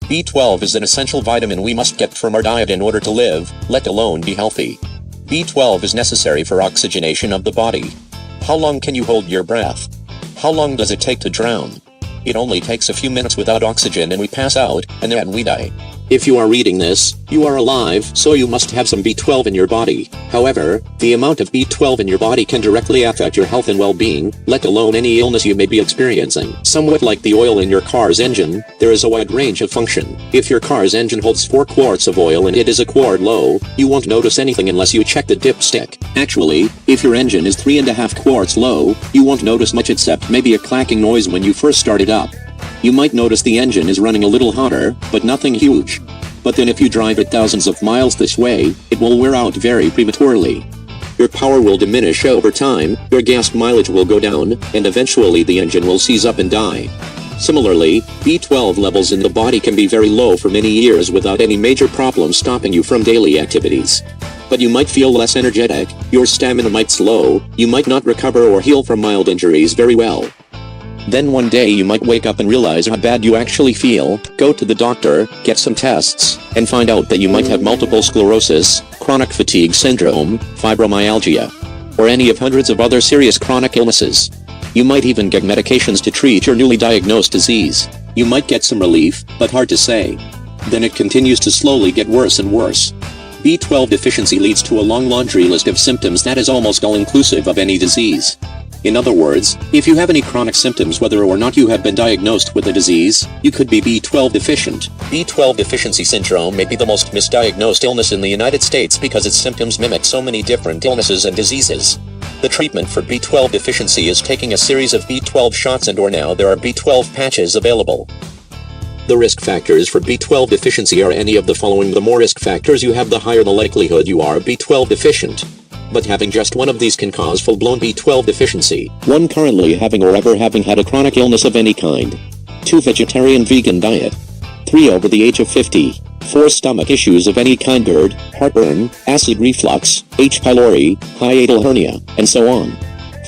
B12 is an essential vitamin we must get from our diet in order to live, let alone be healthy. B12 is necessary for oxygenation of the body. How long can you hold your breath? How long does it take to drown? It only takes a few minutes without oxygen and we pass out, and then we die. If you are reading this, you are alive, so you must have some B12 in your body. However, the amount of B12 in your body can directly affect your health and well-being, let alone any illness you may be experiencing. Somewhat like the oil in your car's engine, there is a wide range of function. If your car's engine holds 4 quarts of oil and it is a quart low, you won't notice anything unless you check the dipstick. Actually, if your engine is 3.5 quarts low, you won't notice much except maybe a clacking noise when you first start it up. You might notice the engine is running a little hotter, but nothing huge. But then if you drive it thousands of miles this way, it will wear out very prematurely. Your power will diminish over time, your gas mileage will go down, and eventually the engine will seize up and die. Similarly, B12 levels in the body can be very low for many years without any major problems stopping you from daily activities. But you might feel less energetic, your stamina might slow, you might not recover or heal from mild injuries very well. Then one day you might wake up and realize how bad you actually feel, go to the doctor, get some tests, and find out that you might have multiple sclerosis, chronic fatigue syndrome, fibromyalgia, or any of hundreds of other serious chronic illnesses. You might even get medications to treat your newly diagnosed disease. You might get some relief, but hard to say. Then it continues to slowly get worse and worse. B12 deficiency leads to a long laundry list of symptoms that is almost all-inclusive of any disease. In other words, if you have any chronic symptoms whether or not you have been diagnosed with a disease, you could be B12 deficient. B12 deficiency syndrome may be the most misdiagnosed illness in the United States because its symptoms mimic so many different illnesses and diseases. The treatment for B12 deficiency is taking a series of B12 shots and/or now there are B12 patches available. The risk factors for B12 deficiency are any of the following. The more risk factors you have, the higher the likelihood you are B12 deficient. But having just one of these can cause full-blown B12 deficiency. 1. Currently having or ever having had a chronic illness of any kind. 2. Vegetarian/vegan diet. 3. Over the age of 50. 4. Stomach issues of any kind: GERD, heartburn, acid reflux, H. pylori, hiatal hernia, and so on.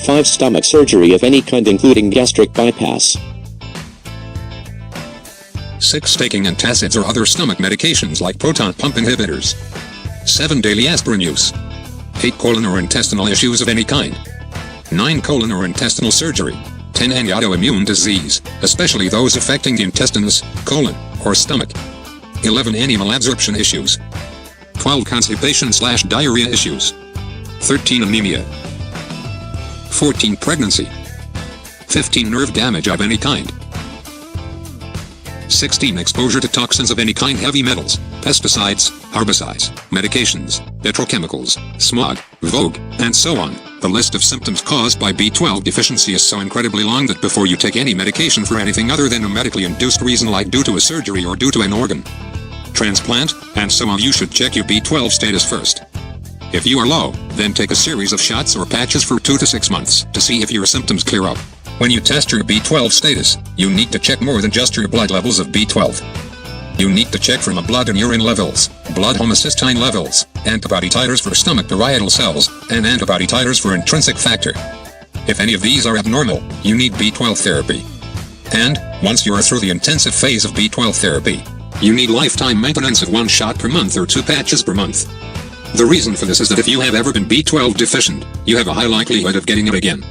5. Stomach surgery of any kind including gastric bypass. 6. Taking antacids or other stomach medications like proton pump inhibitors. 7. Daily aspirin use. 8. Colon or intestinal issues of any kind. 9. Colon or intestinal surgery. 10. Any autoimmune disease, especially those affecting the intestines, colon, or stomach. 11. Any malabsorption issues. 12. Constipation/diarrhea issues. 13. Anemia. 14. Pregnancy. 15. Nerve damage of any kind. 16. Exposure to toxins of any kind: heavy metals, pesticides, herbicides, medications, petrochemicals, smog, vogue, and so on. The list of symptoms caused by B12 deficiency is so incredibly long that before you take any medication for anything other than a medically induced reason like due to a surgery or due to an organ transplant, and so on, you should check your B12 status first. If you are low, then take a series of shots or patches for 2 to 6 months to see if your symptoms clear up. When you test your B12 status, you need to check more than just your blood levels of B12. You need to check from a blood and urine levels, blood homocysteine levels, antibody titers for stomach-parietal cells, and antibody titers for intrinsic factor. If any of these are abnormal, you need B12 therapy. And, once you are through the intensive phase of B12 therapy, you need lifetime maintenance of 1 shot per month or 2 patches per month. The reason for this is that if you have ever been B12 deficient, you have a high likelihood of getting it again.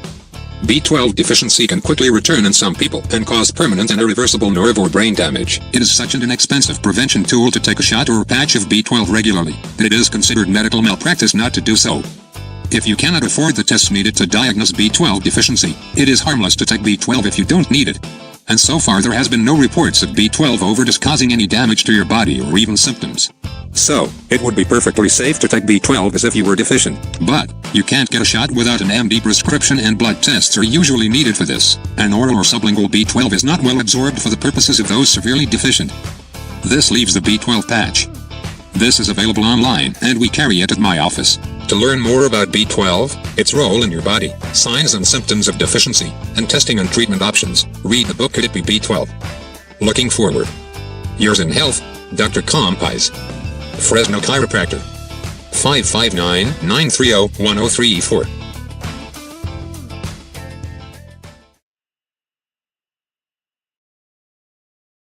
B12 deficiency can quickly return in some people and cause permanent and irreversible nerve or brain damage. It is such an inexpensive prevention tool to take a shot or a patch of B12 regularly that it is considered medical malpractice not to do so. If you cannot afford the tests needed to diagnose B12 deficiency, it is harmless to take B12 if you don't need it. And so far there has been no reports of B12 overdose causing any damage to your body or even symptoms. So, it would be perfectly safe to take B12 as if you were deficient. But, you can't get a shot without an MD prescription, and blood tests are usually needed for this. An oral or sublingual B12 is not well absorbed for the purposes of those severely deficient. This leaves the B12 patch. This is available online, and we carry it at my office. To learn more about B12, its role in your body, signs and symptoms of deficiency, and testing and treatment options, read the book It Be B12. Looking forward. Yours in health, Dr. Compise. Fresno Chiropractor. 559-930-1034.